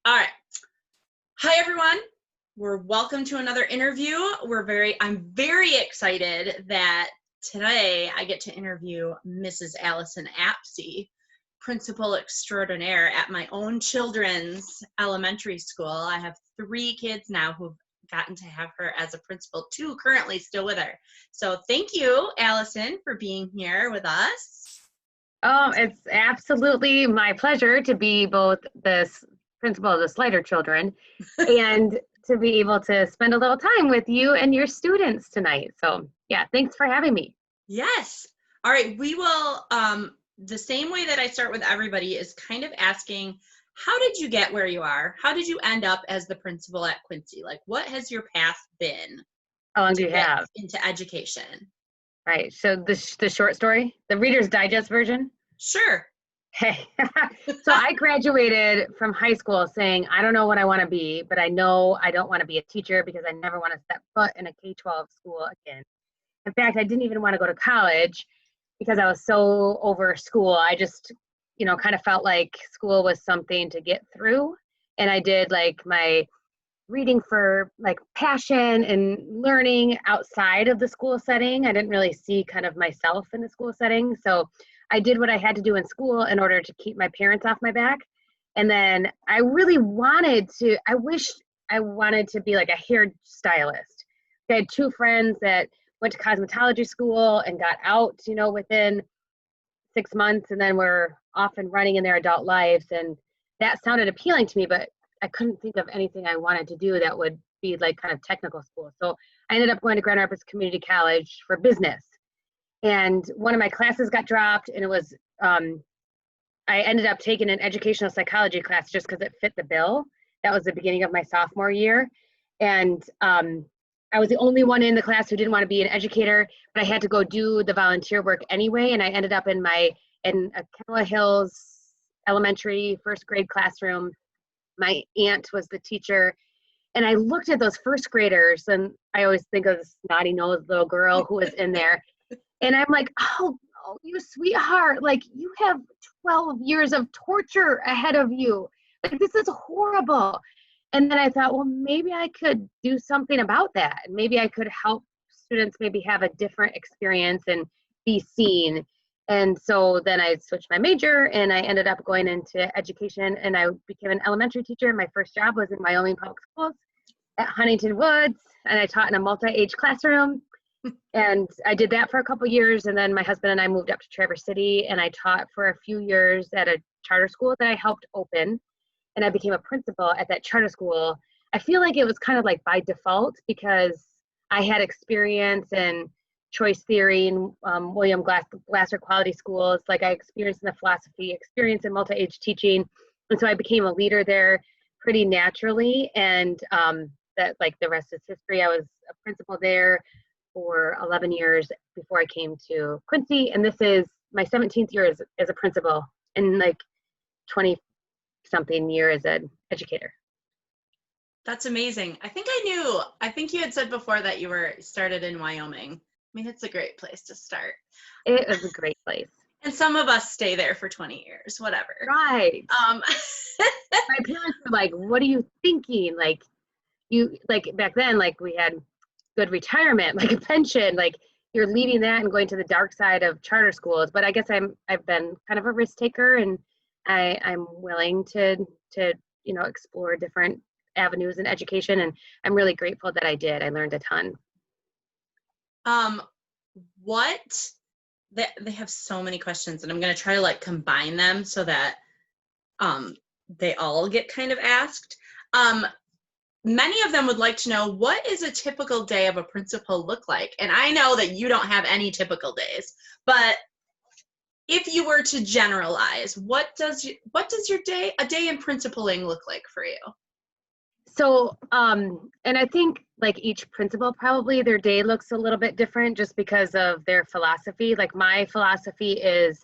All right. Hi, everyone. We're welcome to another interview. I'm very excited that today I get to interview Mrs. Allyson Apsey, principal extraordinaire at my own children's elementary school. I have 3 kids now who've gotten to have her as a principal, 2 currently still with her. So thank you, Allyson, for being here with us. Oh, it's absolutely my pleasure to be both the principal of the Slider children and to be able to spend a little time with you and your students tonight. So yeah, thanks for having me. Yes. All right. We will, the same way that I start with everybody is kind of asking, how did you get where you are? How did you end up as the principal at Quincy? Like, what has your path been How long do to you get have? into education? Right. So the short story, the Reader's Digest version. Sure. Hey, so I graduated from high school saying, I don't know what I want to be, but I know I don't want to be a teacher because I never want to step foot in a K-12 school again. In fact, I didn't even want to go to college because I was so over school. I just, kind of felt like school was something to get through. And I did like my reading for like passion and learning outside of the school setting. I didn't really see kind of myself in the school setting. So I did what I had to do in school in order to keep my parents off my back. And then I really I wish I wanted to be like a hairstylist. I had 2 friends that went to cosmetology school and got out, within 6 months, and then were off and running in their adult lives. And that sounded appealing to me, but I couldn't think of anything I wanted to do that would be like kind of technical school. So I ended up going to Grand Rapids Community College for business. And one of my classes got dropped, and it was, I ended up taking an educational psychology class just because it fit the bill. That was the beginning of my sophomore year. And I was the only one in the class who didn't want to be an educator, but I had to go do the volunteer work anyway. And I ended up in a Kennewa Hills elementary 1st grade classroom. My aunt was the teacher. And I looked at those 1st graders, and I always think of this snotty-nosed little girl who was in there. And I'm like, oh, you sweetheart, like you have 12 years of torture ahead of you. Like, this is horrible. And then I thought, well, maybe I could do something about that. Maybe I could help students maybe have a different experience and be seen. And so then I switched my major, and I ended up going into education, and I became an elementary teacher. My first job was in Wyoming Public Schools at Huntington Woods, and I taught in a multi-age classroom. And I did that for a couple years, and then my husband and I moved up to Traverse City, and I taught for a few years at a charter school that I helped open, and I became a principal at that charter school. I feel like it was kind of like by default because I had experience in choice theory and William Glasser quality schools. Like, I experienced in the philosophy, experience in multi-age teaching, and so I became a leader there pretty naturally. And that, like, the rest is history. I was a principal there for 11 years before I came to Quincy, and this is my 17th year as a principal, and like 20-something year as an educator. That's amazing. I think you had said before that you were started in Wyoming. I mean, it's a great place to start. It was a great place. And some of us stay there for 20 years, whatever. Right. My parents were like, what are you thinking? Like, back then, like, we had good retirement, like a pension, like you're leaving that and going to the dark side of charter schools. But I guess I've been kind of a risk taker, and I'm willing to explore different avenues in education, and I'm really grateful that I did. I learned a ton. They have so many questions, and I'm going to try to like combine them so that they all get kind of asked. Many of them would like to know, what is a typical day of a principal look like? And I know that you don't have any typical days, but if you were to generalize, what does a day in principaling look like for you? So, and I think like each principal, probably their day looks a little bit different just because of their philosophy. Like, my philosophy is,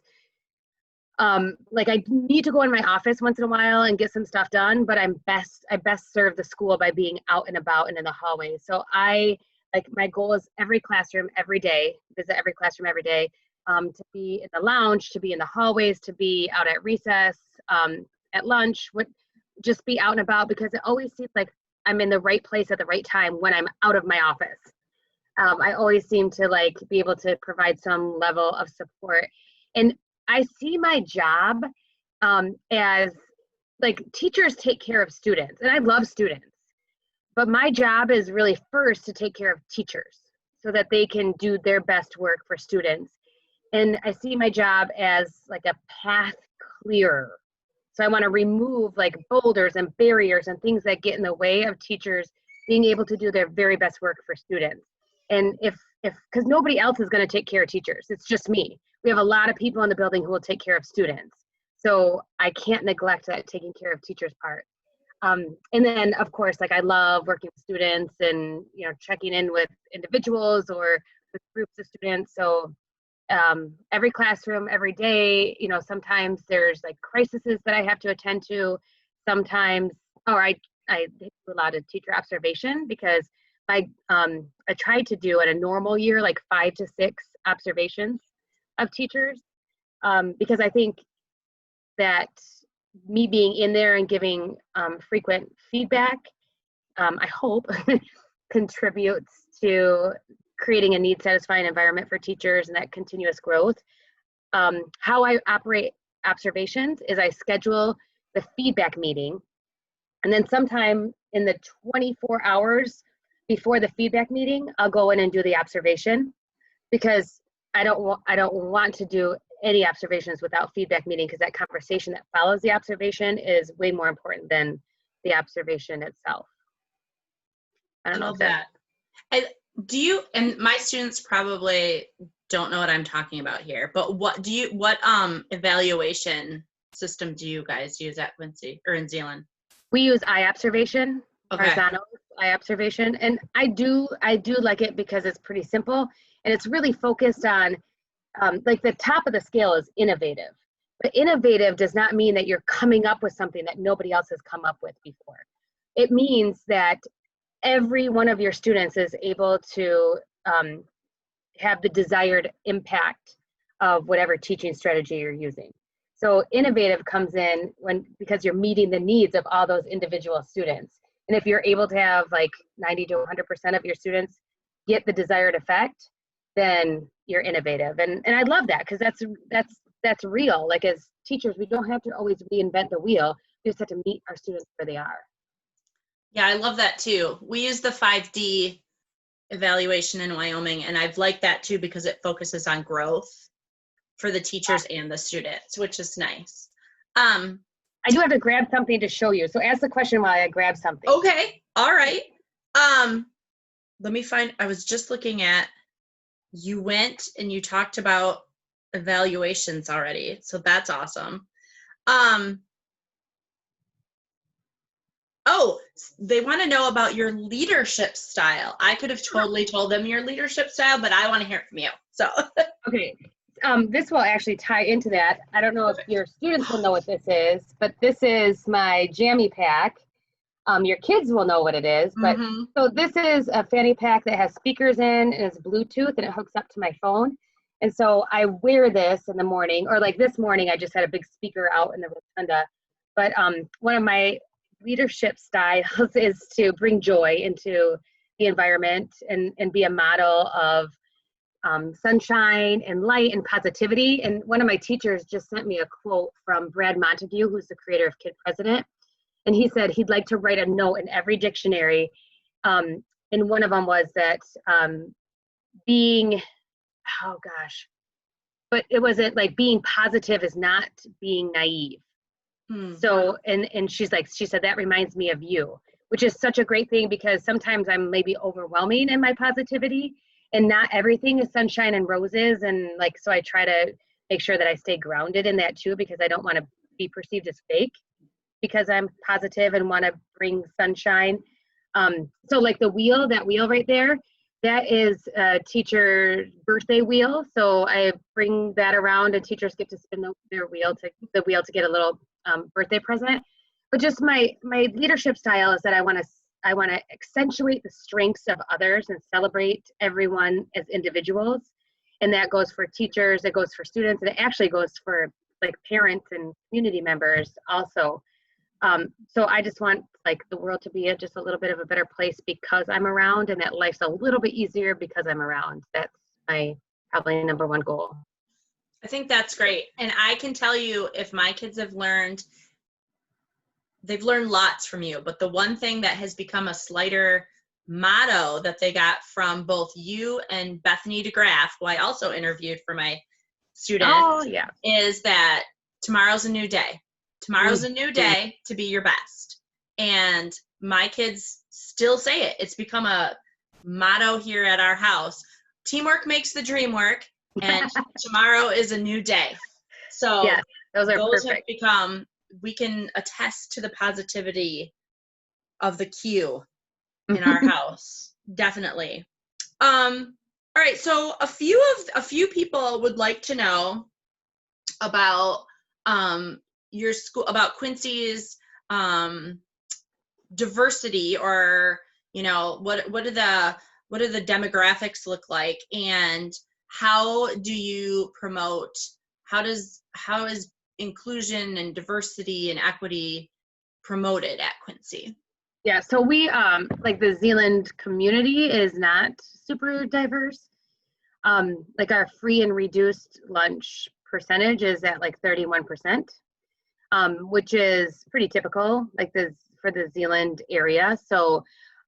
like, I need to go in my office once in a while and get some stuff done, but I best serve the school by being out and about and in the hallway. So my goal is every classroom every day, visit every classroom every day, to be in the lounge, to be in the hallways, to be out at recess, at lunch, just be out and about, because it always seems like I'm in the right place at the right time when I'm out of my office. I always seem to like be able to provide some level of support. And I see my job as like, teachers take care of students, and I love students, but my job is really first to take care of teachers so that they can do their best work for students. And I see my job as like a path clearer. So I want to remove like boulders and barriers and things that get in the way of teachers being able to do their very best work for students. And because nobody else is going to take care of teachers, it's just me. We have a lot of people in the building who will take care of students. So I can't neglect that taking care of teachers part. And then of course, like I love working with students and, you know, checking in with individuals or with groups of students. So every classroom, every day, you know, sometimes there's like crises that I have to attend to. Sometimes, or I do a lot of teacher observation, because I tried to do in a normal year, like 5 to 6 observations of teachers, because I think that me being in there and giving frequent feedback, I hope contributes to creating a need-satisfying environment for teachers and that continuous growth. How I operate observations is I schedule the feedback meeting, and then sometime in the 24 hours before the feedback meeting, I'll go in and do the observation, because I don't want to do any observations without feedback meeting, because that conversation that follows the observation is way more important than the observation itself. I don't know love that. And my students probably don't know what I'm talking about here, but what evaluation system do you guys use at Quincy or in Zeeland? We use eye observation, Okay. horizontal eye observation, and I do like it because it's pretty simple and it's really focused on like the top of the scale is innovative, but innovative does not mean that you're coming up with something that nobody else has come up with before. It means that every one of your students is able to have the desired impact of whatever teaching strategy you're using. So innovative comes in because you're meeting the needs of all those individual students. And if you're able to have like 90 to 100% of your students get the desired effect, then you're innovative. And I love that, because that's real. Like as teachers, we don't have to always reinvent the wheel. We just have to meet our students where they are. Yeah, I love that too. We use the 5D evaluation in Wyoming, and I've liked that too because it focuses on growth for the teachers and the students, which is nice. I do have to grab something to show you. So ask the question while I grab something. Okay. All right. Let me find, I was just looking at, you went and you talked about evaluations already. So that's awesome. Oh, they want to know about your leadership style. I could have totally told them your leadership style, but I want to hear it from you. So, okay. This will actually tie into that. I don't know if your students will know what this is, but this is my jammy pack. Your kids will know what it is, but so this is a fanny pack that has speakers in and it's Bluetooth and it hooks up to my phone. And so I wear this in the morning, or like this morning, I just had a big speaker out in the rotunda. But one of my leadership styles is to bring joy into the environment and be a model of sunshine and light and positivity. And one of my teachers just sent me a quote from Brad Montague, who's the creator of Kid President. And he said he'd like to write a note in every dictionary. And one of them was that but it wasn't like being positive is not being naive. So, and she said, that reminds me of you, which is such a great thing, because sometimes I'm maybe overwhelming in my positivity and not everything is sunshine and roses. And like, so I try to make sure that I stay grounded in that too, because I don't want to be perceived as fake because I'm positive and want to bring sunshine. So like that wheel right there, that is a teacher birthday wheel. So I bring that around and teachers get to spin their wheel to get a little birthday present. But just my leadership style is that I want to accentuate the strengths of others and celebrate everyone as individuals. And that goes for teachers, it goes for students, and it actually goes for like parents and community members also. So I just want like the world to be just a little bit of a better place because I'm around, and that life's a little bit easier because I'm around. That's my probably number one goal. I think that's great. And I can tell you, if my kids have learned, they've learned lots from you, but the one thing that has become a slighter motto that they got from both you and Bethany DeGraff, who I also interviewed for my student, is that tomorrow's a new day. Tomorrow's a new day to be your best. And my kids still say it. It's become a motto here at our house. Teamwork makes the dream work, and tomorrow is a new day. So yes, those perfect. Have become, we can attest to the positivity of the Q in our house. Definitely. All right. So a few people would like to know about your school, about Quincy's diversity, or what do the demographics look like, and how do you promote, how is inclusion and diversity and equity promoted at Quincy? Yeah, so we like the Zealand community is not super diverse. Like our free and reduced lunch percentage is at like 31%, which is pretty typical, like for the Zealand area. So,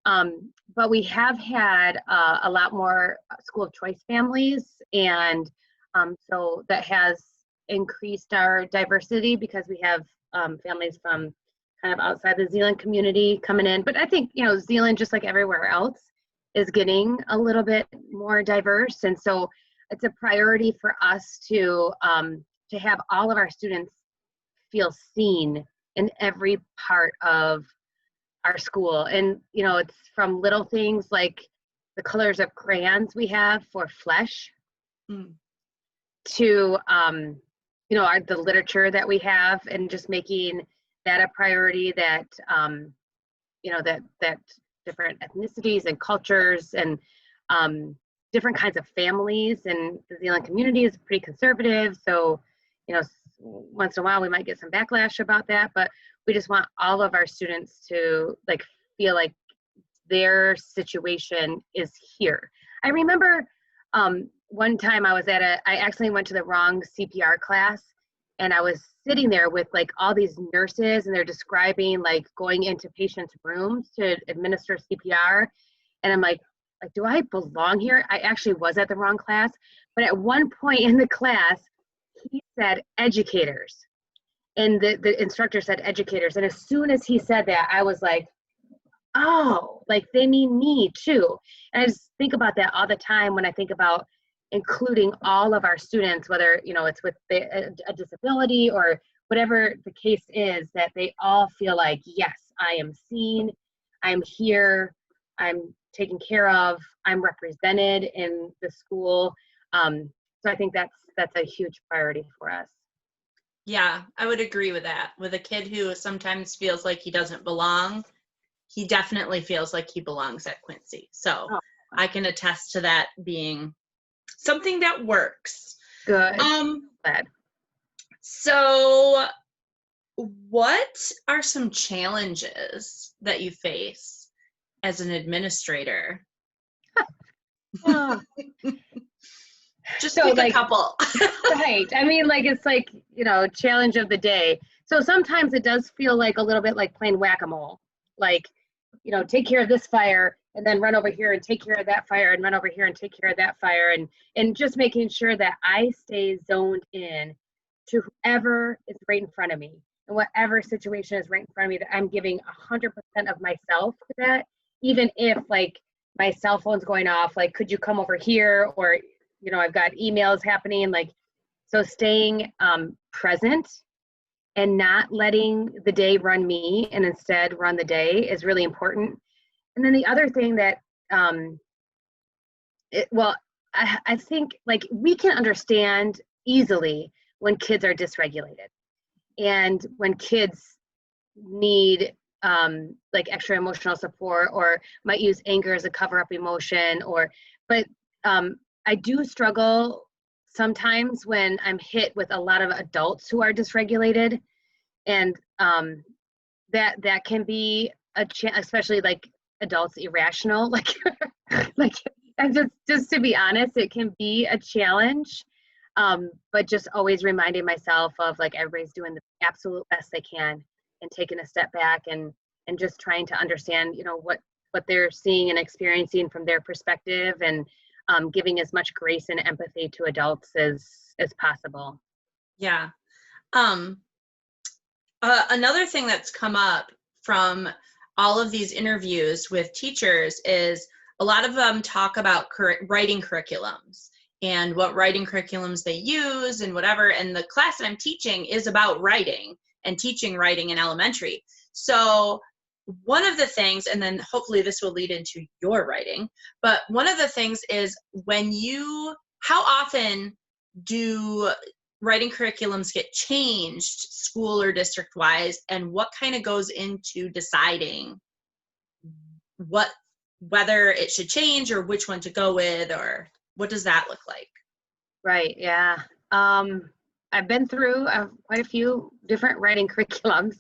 but we have had a lot more school of choice families, and so that has increased our diversity because we have families from kind of outside the Zealand community coming in. But I think, Zealand, just like everywhere else, is getting a little bit more diverse. And so it's a priority for us to have all of our students feel seen in every part of our school. And, it's from little things like the colors of crayons we have for flesh to, the literature that we have, and just making that a priority, that, that different ethnicities and cultures and different kinds of families. And the Zealand community is pretty conservative. So, once in a while we might get some backlash about that, but we just want all of our students to feel like their situation is here. I remember one time I accidentally went to the wrong CPR class, and I was sitting there with all these nurses, and they're describing going into patients' rooms to administer CPR. And I'm like, do I belong here? I actually was at the wrong class. But at one point in the class, he said educators, and the instructor said educators. And as soon as he said that, I was like, oh, they mean me too. And I just think about that all the time when I think about including all of our students, whether it's with a disability or whatever the case is, that they all feel like, yes, I am seen, I'm here, I'm taken care of, I'm represented in the school. So I think that's a huge priority for us. Yeah, I would agree with that. With a kid who sometimes feels like he doesn't belong, he definitely feels like he belongs at Quincy. So I can attest to that being something that works. Good. Glad. So what are some challenges that you face as an administrator? Just pick a couple. Right. I mean, it's challenge of the day. So sometimes it does feel like a little bit like playing whack-a-mole. Take care of this fire and then run over here and take care of that fire and run over here and take care of that fire. And just making sure that I stay zoned in to whoever is right in front of me, and whatever situation is right in front of me, that I'm giving 100% of myself to that, even if my cell phone's going off, could you come over here? Or, I've got emails happening, so staying present and not letting the day run me and instead run the day is really important. And then the other thing that, I think we can understand easily when kids are dysregulated and when kids need extra emotional support, or might use anger as a cover-up emotion, but I do struggle sometimes when I'm hit with a lot of adults who are dysregulated, and that can be especially like adults irrational, like like, and just to be honest, it can be a challenge. But just always reminding myself of like everybody's doing the absolute best they can, and taking a step back and just trying to understand, what they're seeing and experiencing from their perspective, and giving as much grace and empathy to adults as possible. Yeah. Another thing that's come up from all of these interviews with teachers is a lot of them talk about writing curriculums and what writing curriculums they use and whatever. And the class that I'm teaching is about writing and teaching writing in elementary. So one of the things, and then hopefully this will lead into your writing, but one of the things is how often do writing curriculums get changed school or district wise, and what kind of goes into deciding whether it should change or which one to go with, or what does that look like? Right. Yeah. I've been through quite a few different writing curriculums,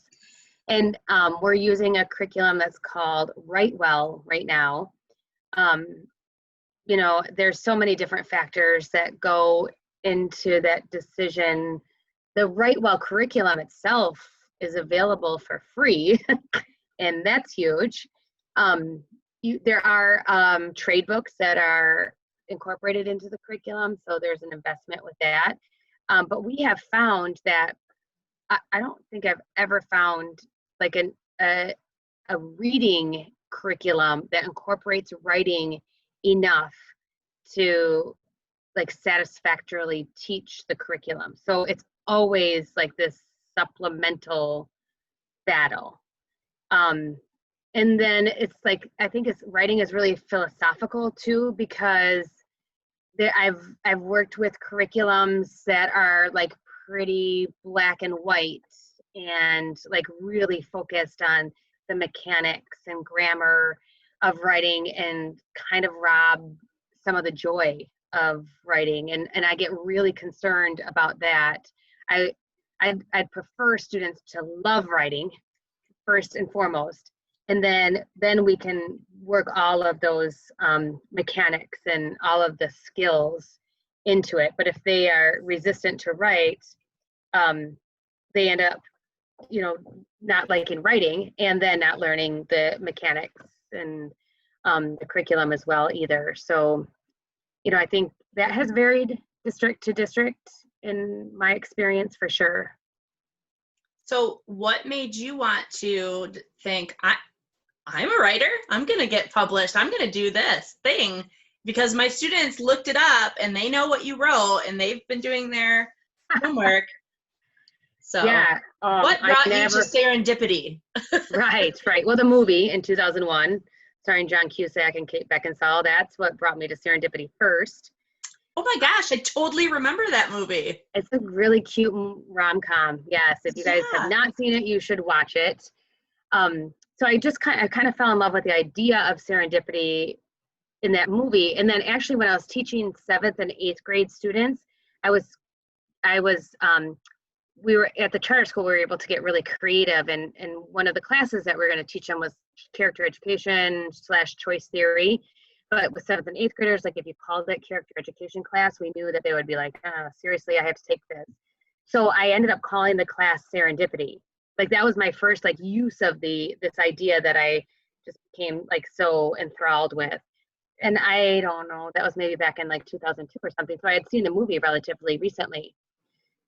and we're using a curriculum that's called Write Well right now. There's so many different factors that go into that decision. The Write Well curriculum itself is available for free, and that's huge. There are trade books that are incorporated into the curriculum, so there's an investment with that. But we have found that I don't think I've ever found like a reading curriculum that incorporates writing enough to like satisfactorily teach the curriculum. So it's always like this supplemental battle. And then it's like, I think writing is really philosophical too, because I've worked with curriculums that are like pretty black and white and like really focused on the mechanics and grammar of writing, and kind of rob some of the joy of writing. And I get really concerned about that. I'd prefer students to love writing first and foremost, and then we can work all of those mechanics and all of the skills into it. But if they are resistant to write, they end up not liking writing, and then not learning the mechanics and the curriculum as well either. So I think that has varied district to district in my experience, for sure. So what made you want to think, I'm a writer, I'm going to get published, I'm going to do this thing? Because my students looked it up and they know what you wrote and they've been doing their homework. So yeah, what brought you to serendipity? Right. Well, the movie in 2001, starring John Cusack and Kate Beckinsale, that's what brought me to serendipity first. Oh my gosh, I totally remember that movie. It's a really cute rom-com. Yes, if you guys have not seen it, you should watch it. So I just kind of fell in love with the idea of serendipity in that movie. And then actually when I was teaching 7th and 8th grade students, we were at the charter school, we were able to get really creative. And one of the classes that we were going to teach them was character education / choice theory. But with 7th and 8th graders, like if you called it character education class, we knew that they would be like, seriously, I have to take this. So I ended up calling the class Serendipity. Like that was my first like use of this idea that I just became like so enthralled with. And I don't know, that was maybe back in like 2002 or something. So I had seen the movie relatively recently.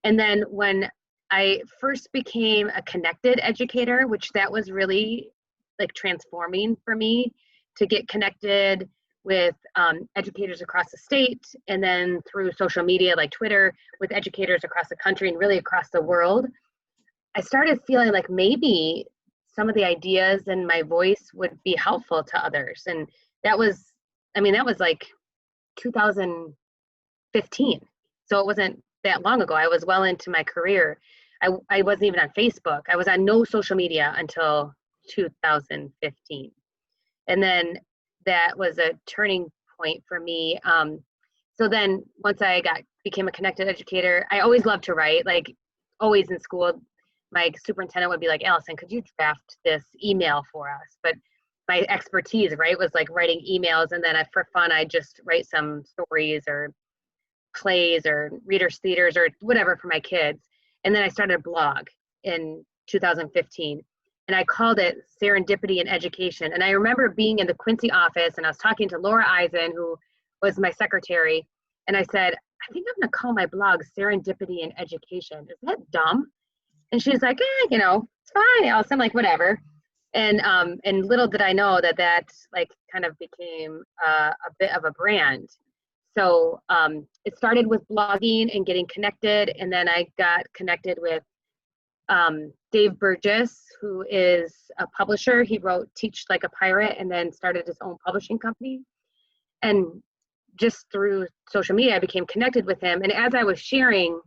And then when I first became a connected educator, which that was really like transforming for me, to get connected with educators across the state, and then through social media like Twitter with educators across the country and really across the world, I started feeling like maybe some of the ideas and my voice would be helpful to others. And that was like 2015. So it wasn't that long ago. I was well into my career. I wasn't even on Facebook. I was on no social media until 2015. And then that was a turning point for me. So then once I became a connected educator, I always loved to write, like always in school. my superintendent would be like, Allyson, could you draft this email for us? But my expertise, right, was like writing emails. And then for fun, I just write some stories or plays or readers theaters or whatever for my kids. And then I started a blog in 2015, and I called it Serendipity in Education. And I remember being in the Quincy office, and I was talking to Laura Eisen, who was my secretary, and I said, I think I'm going to call my blog Serendipity in Education. Is that dumb? And she's like, you know, it's fine, Allyson. I'm like, whatever. And little did I know that like kind of became a bit of a brand. So it started with blogging and getting connected, and then I got connected with Dave Burgess, who is a publisher. He wrote Teach Like a Pirate and then started his own publishing company. And just through social media, I became connected with him. And as I was sharing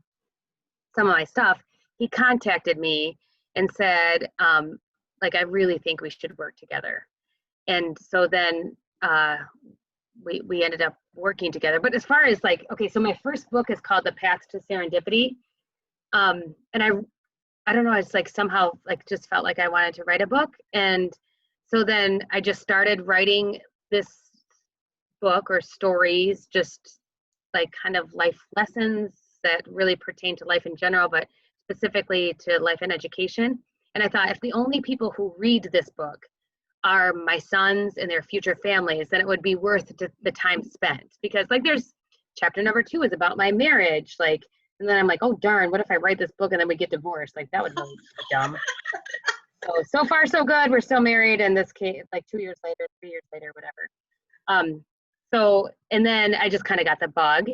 some of my stuff, he contacted me and said, like, I really think we should work together. And so then we ended up working together. But as far as like, okay, so my first book is called The Path to Serendipity. And I don't know, it's like somehow like just felt like I wanted to write a book. And so then I just started writing this book or stories, just like kind of life lessons that really pertain to life in general, but specifically to life and education. And I thought, if the only people who read this book are my sons and their future families, then it would be worth the time spent. Because like there's chapter number 2 is about my marriage, like, and then I'm like, oh darn, what if I write this book and then we get divorced? Like that would be dumb. So far so good. We're still married, and this case like 2 years later, 3 years later, whatever. So and then I just kind of got the bug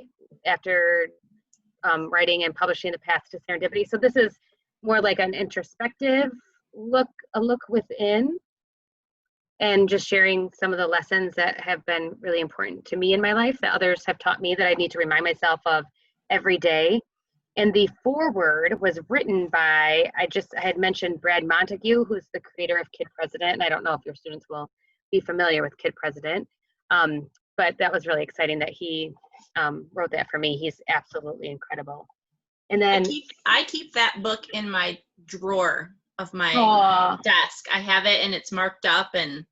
after writing and publishing The Path to Serendipity. So this is more like an introspective look, a look within, and just sharing some of the lessons that have been really important to me in my life that others have taught me that I need to remind myself of every day. And the foreword was written by, I had mentioned Brad Montague, who's the creator of Kid President. And I don't know if your students will be familiar with Kid President, but that was really exciting that he wrote that for me. He's absolutely incredible. And then I keep that book in my drawer of my desk. I have it and it's marked up and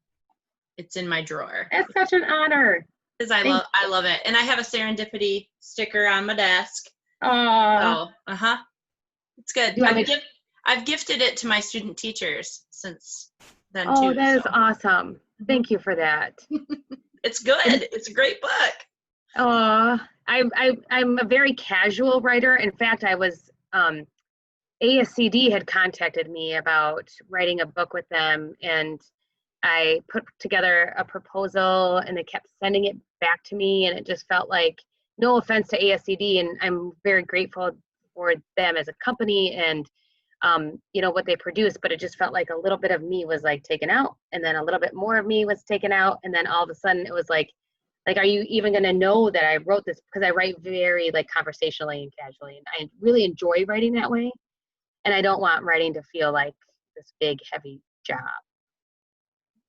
it's in my drawer. That's such an honor. Because I love it. And I have a Serendipity sticker on my desk. Oh, it's good. I've gifted it to my student teachers since then too. Oh, that is awesome. Thank you for that. It's good. It's a great book. Oh, I'm a very casual writer. In fact, I was ASCD had contacted me about writing a book with them, and I put together a proposal and they kept sending it back to me, and it just felt like, no offense to ASCD, and I'm very grateful for them as a company and you know what they produce, but it just felt like a little bit of me was like taken out, and then a little bit more of me was taken out, and then all of a sudden it was like are you even going to know that I wrote this? Because I write very like conversationally and casually, and I really enjoy writing that way, and I don't want writing to feel like this big heavy job.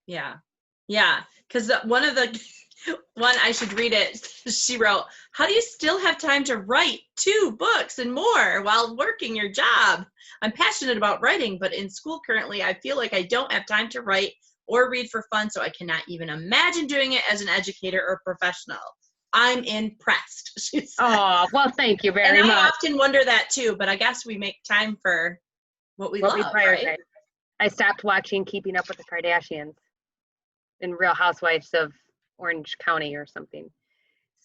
Yeah, because one I should read it. She wrote, how do you still have time to write 2 books and more while working your job? I'm passionate about writing, but in school currently, I feel like I don't have time to write or read for fun, so I cannot even imagine doing it as an educator or professional. I'm impressed. She said. Oh, well, thank you very much. I often wonder that too, but I guess we make time for what we love, right? I stopped watching Keeping Up with the Kardashians and Real Housewives of Orange County or something.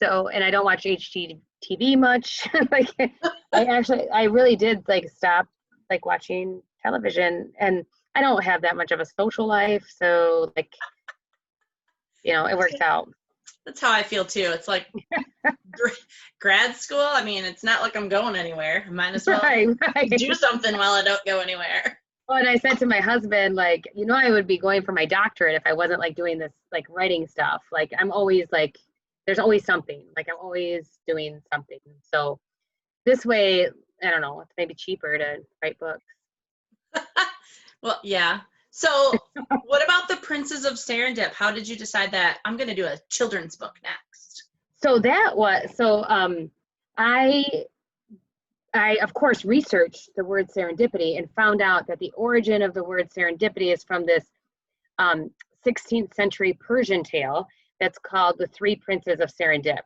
So, and I don't watch HGTV much. Like, I really did like stop like watching television, and I don't have that much of a social life. So like, you know, it works out. That's how I feel too. It's like grad school. I mean, it's not like I'm going anywhere. I might as well do something while I don't go anywhere. Well, and I said to my husband, like, you know, I would be going for my doctorate if I wasn't like doing this, like writing stuff. Like, I'm always like, there's always something. Like, I'm always doing something. So this way, I don't know, it's maybe cheaper to write books. Well, yeah. So what about the Princes of Serendip? How did you decide that I'm going to do a children's book next? So that was, I I, of course, researched the word serendipity and found out that the origin of the word serendipity is from this 16th century Persian tale that's called The Three Princes of Serendip.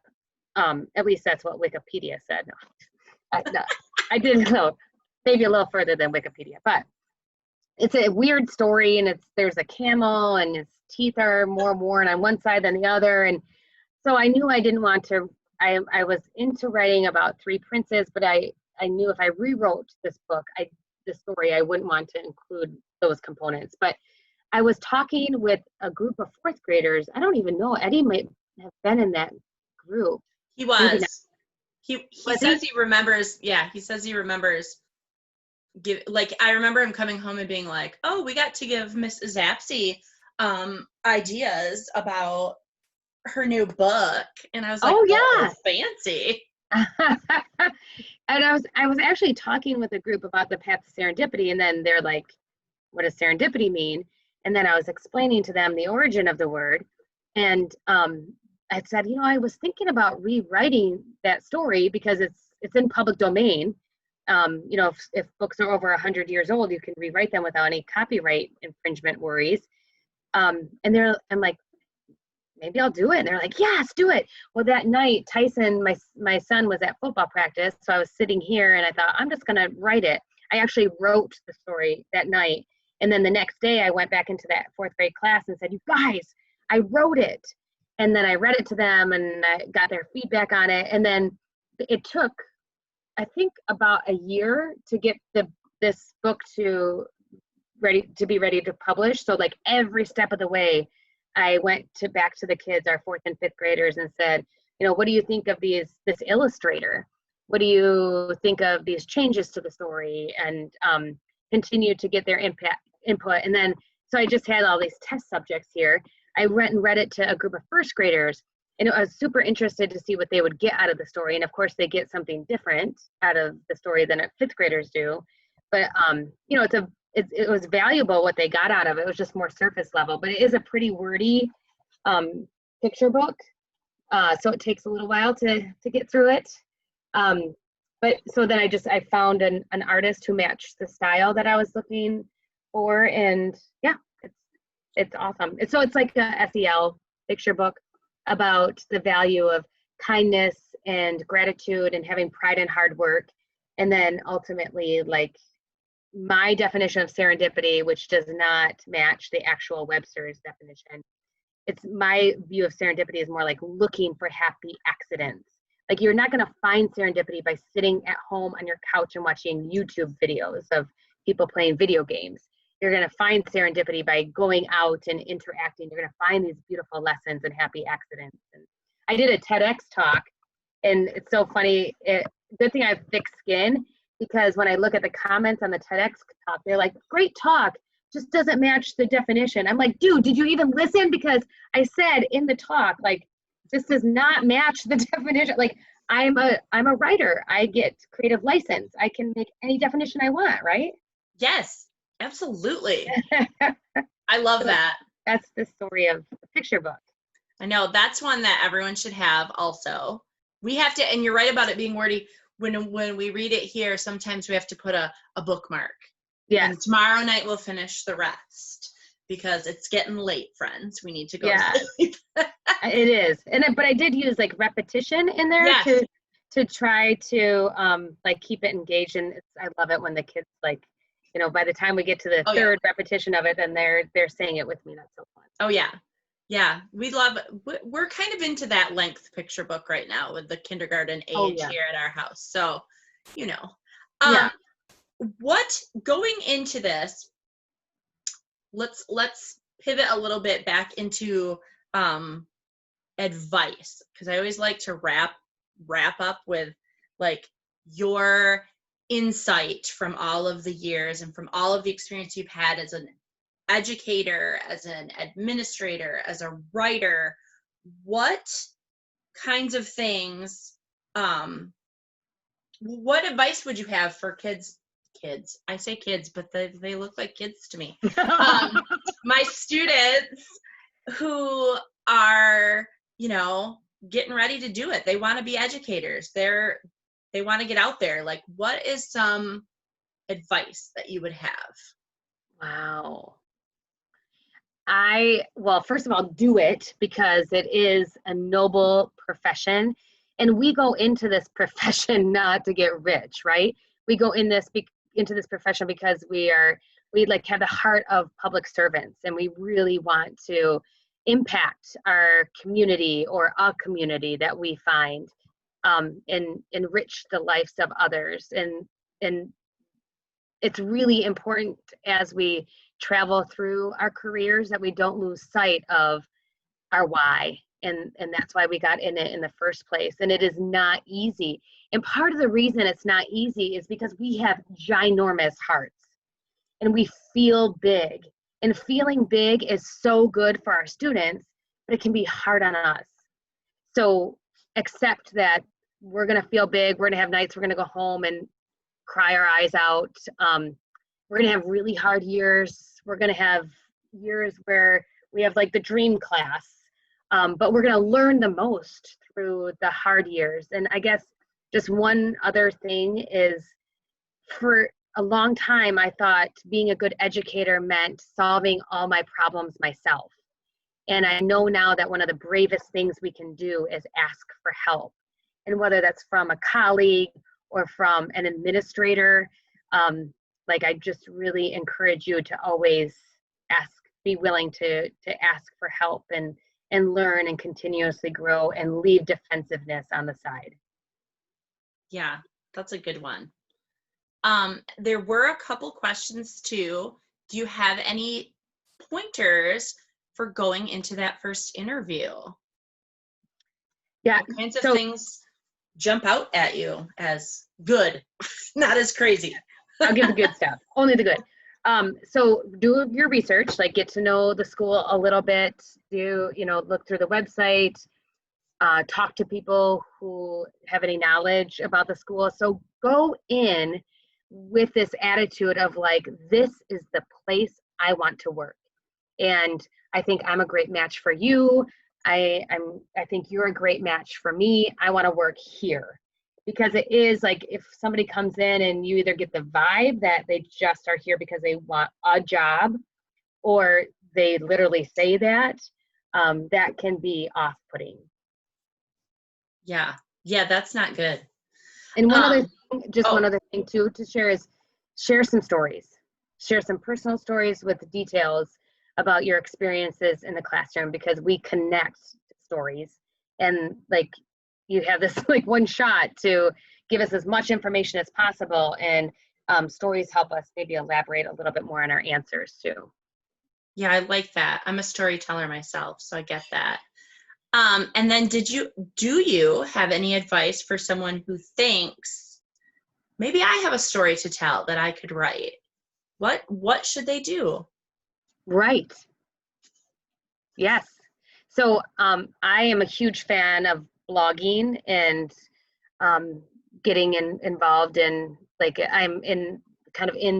At least that's what Wikipedia said. No, I did go maybe a little further than Wikipedia, but it's a weird story, and there's a camel and his teeth are more worn on one side than the other. And so I knew I didn't want to, I was into writing about three princes, but I knew if I rewrote this book, the story, I wouldn't want to include those components. But I was talking with a group of fourth graders. I don't even know. Eddie might have been in that group. He was. He says he remembers. Yeah, he says he remembers. I remember him coming home and being like, "Oh, we got to give Mrs. Apsey ideas about her new book," and I was like, "Oh yeah, fancy." And I was actually talking with a group about the path to serendipity, and then they're like, "What does serendipity mean?" And then I was explaining to them the origin of the word, and I said, I was thinking about rewriting that story because it's in public domain. If books are over 100 years old, you can rewrite them without any copyright infringement worries. And I'm like, maybe I'll do it. And they're like, yes, do it. Well, that night, Tyson, my son, was at football practice. So I was sitting here and I thought, I'm just going to write it. I actually wrote the story that night. And then the next day I went back into that fourth grade class and said, you guys, I wrote it. And then I read it to them and I got their feedback on it. And then it took, I think, about a year to get this book to be ready to publish. So like every step of the way, I went back to the kids, our fourth and fifth graders, and said, what do you think of this illustrator? What do you think of these changes to the story? And continue to get their input. And then, so I just had all these test subjects here. I went and read it to a group of first graders, and I was super interested to see what they would get out of the story. And of course, they get something different out of the story than fifth graders do. But it was valuable what they got out of it. It was just more surface level, but it is a pretty wordy picture book. So it takes a little while to get through it. But so then I found an artist who matched the style that I was looking for. And yeah, it's awesome. It's like a SEL picture book about the value of kindness and gratitude and having pride in hard work. And then ultimately, like, my definition of serendipity, which does not match the actual Webster's definition. It's my view of serendipity is more like looking for happy accidents. Like, you're not going to find serendipity by sitting at home on your couch and watching YouTube videos of people playing video games. You're going to find serendipity by going out and interacting. You're going to find these beautiful lessons and happy accidents. And I did a TEDx talk, and it's so funny. Good thing I have thick skin, because when I look at the comments on the TEDx talk, they're like, great talk, just doesn't match the definition. I'm like, dude, did you even listen? Because I said in the talk, like, this does not match the definition. Like, I'm a writer. I get creative license. I can make any definition I want, right? Yes, absolutely. I love that. That's the story of the picture book. I know, that's one that everyone should have also. We have to, and you're right about it being wordy. When we read it here, sometimes we have to put a bookmark. Yeah. And tomorrow night we'll finish the rest because it's getting late, friends. We need to go to sleep. It is. But I did use like repetition in there to try to like keep it engaged. And I love it when the kids, like, by the time we get to the third repetition of it, then they're saying it with me. That's so fun. Oh yeah. Yeah, we're kind of into that length picture book right now with the kindergarten age here at our house. So, what, going into this, let's pivot a little bit back into advice, because I always like to wrap up with like your insight from all of the years and from all of the experience you've had as an educator, as an administrator, as a writer. What kinds of things, what advice would you have for kids? I say kids, but they look like kids to me. My students who are, getting ready to do it. They want to be educators. They're they want to get out there, like what is some advice that you would have? Wow. Well, first of all, do it, because it is a noble profession. And we go into this profession not to get rich, right? We go into this profession because we like have the heart of public servants, and we really want to impact our community or a community that we find, and enrich the lives of others. And it's really important as we travel through our careers that we don't lose sight of our why. And that's why we got in it in the first place. And it is not easy. And part of the reason it's not easy is because we have ginormous hearts and we feel big. And feeling big is so good for our students, but it can be hard on us. So accept that we're going to feel big. We're going to have nights we're going to go home and cry our eyes out. We're going to have really hard years. We're going to have years where we have like the dream class, but we're going to learn the most through the hard years. And I guess just one other thing is, for a long time, I thought being a good educator meant solving all my problems myself. And I know now that one of the bravest things we can do is ask for help. And whether that's from a colleague or from an administrator, like I just really encourage you to always be willing to ask for help and learn and continuously grow and leave defensiveness on the side. Yeah, that's a good one. There were a couple questions too. Do you have any pointers for going into that first interview? Yeah. What kinds of things jump out at you as good, not as crazy? I'll give the good stuff, only the good. So do your research, like get to know the school a little bit, look through the website, talk to people who have any knowledge about the school. So go in with this attitude of like, this is the place I want to work. And I think I'm a great match for you. I think you're a great match for me. I want to work here. Because it is like, if somebody comes in and you either get the vibe that they just are here because they want a job, or they literally say that, that can be off-putting. Yeah, that's not good. And one other thing too to share is share some stories. Share some personal stories with details about your experiences in the classroom, because we connect stories, and like you have this like one shot to give us as much information as possible, and stories help us maybe elaborate a little bit more on our answers too. Yeah, I like that. I'm a storyteller myself, so I get that. And then do you have any advice for someone who thinks, maybe I have a story to tell that I could write? What should they do? Right. Yes. So I am a huge fan of blogging and getting involved in, like, I'm in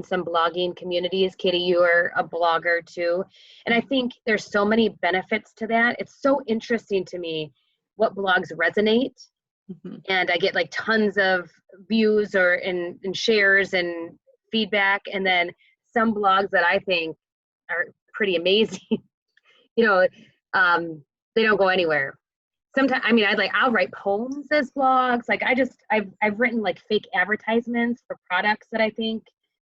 some blogging communities. Katie, you are a blogger too. And I think there's so many benefits to that. It's so interesting to me what blogs resonate. Mm-hmm. And I get like tons of views and shares and feedback. And then some blogs that I think are pretty amazing, they don't go anywhere. Sometimes, I'll write poems as blogs. Like I've written like fake advertisements for products that I think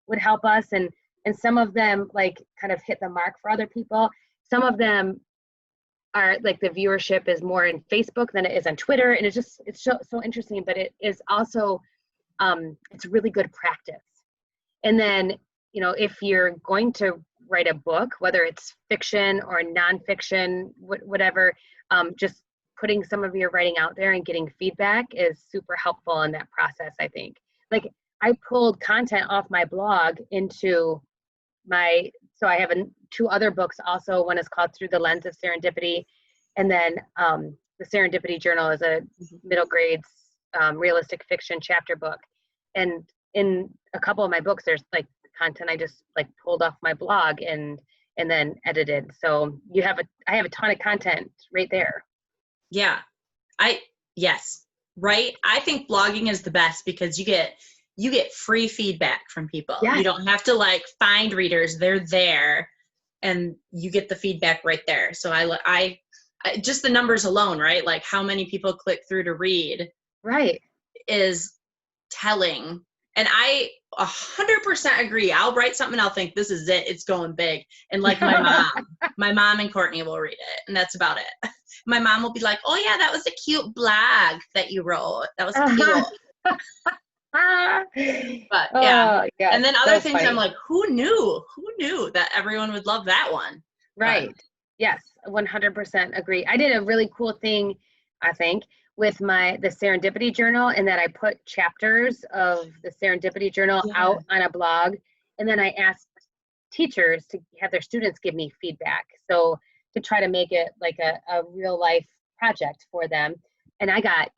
would help us. And some of them like kind of hit the mark for other people. Some of them are like the viewership is more in Facebook than it is on Twitter. And it's so interesting, but it is also, it's really good practice. And then, if you're going to write a book, whether it's fiction or nonfiction, whatever, just putting some of your writing out there and getting feedback is super helpful in that process, I think. Like I pulled content off my blog into so I have two other books also. One is called Through the Lens of Serendipity. And then the Serendipity Journal is a middle grades realistic fiction chapter book. And in a couple of my books, there's like content I just like pulled off my blog and then edited. So I have a ton of content right there. Yeah. Yes. Right? I think blogging is the best because you get free feedback from people. Yes. You don't have to like find readers. They're there and you get the feedback right there. So I just the numbers alone, right? Like how many people click through to read Right. is telling. And I 100% agree. I'll write something, I'll think this is it. It's going big. And like my mom and Courtney will read it, and that's about it. My mom will be like, "Oh yeah, that was a cute blog that you wrote. That was cute." But yeah. Yes, And then other so things funny. I'm like, who knew that everyone would love that one? Right. But, Yes, 100% agree. I did a really cool thing, I think, with the Serendipity Journal, in that I put chapters of the Serendipity Journal yeah. out on a blog, and then I asked teachers to have their students give me feedback. So to try to make it like a real life project for them. And I got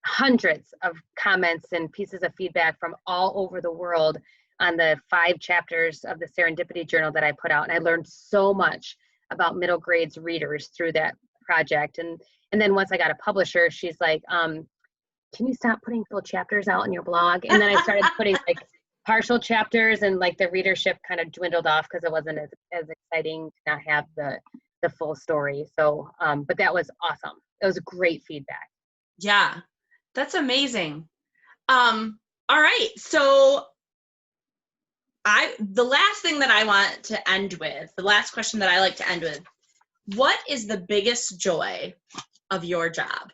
hundreds of comments and pieces of feedback from all over the world on the 5 chapters of the Serendipity Journal that I put out. And I learned so much about middle grades readers through that project. And then once I got a publisher, she's like, can you stop putting full chapters out in your blog? And then I started putting like partial chapters, and like the readership kind of dwindled off because it wasn't as exciting to not have the full story. So, but that was awesome. It was great feedback. Yeah, that's amazing. All right. So the last thing that I want to end with, the last question that I like to end with, what is the biggest joy of your job?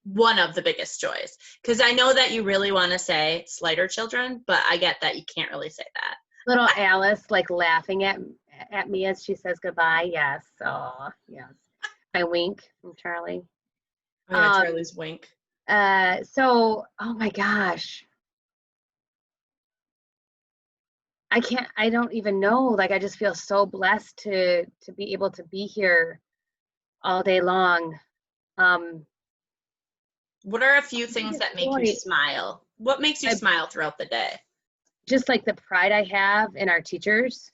One of the biggest joys. Because I know that you really want to say slighter children, but I get that you can't really say that. Little Alice like laughing at me as she says goodbye. Yes. Oh, yes. I wink from Charlie. Oh yeah, Charlie's wink. So, oh my gosh. I don't even know. Like, I just feel so blessed to be able to be here all day long. What are a few things that make you smile? What makes you smile throughout the day? Just like the pride I have in our teachers,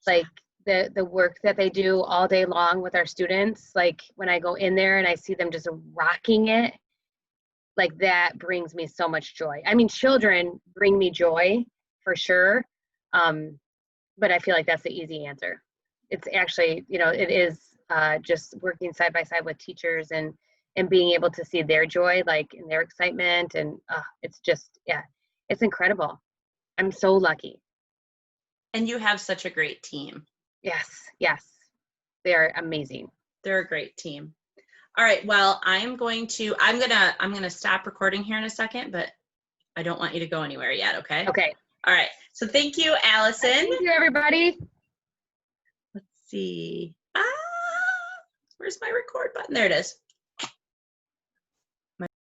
like the work that they do all day long with our students. Like when I go in there and I see them just rocking it, like that brings me so much joy. I mean, children bring me joy for sure. But I feel like that's the easy answer. It's actually, it is just working side by side with teachers and being able to see their joy, like in their excitement. And it's just, yeah, it's incredible. I'm so lucky. And you have such a great team. Yes, yes. They are amazing. They're a great team. All right, well, I'm gonna stop recording here in a second, but I don't want you to go anywhere yet, okay? Okay. All right. So thank you, Allyson. Thank you, everybody. Let's see. Where's my record button? There it is.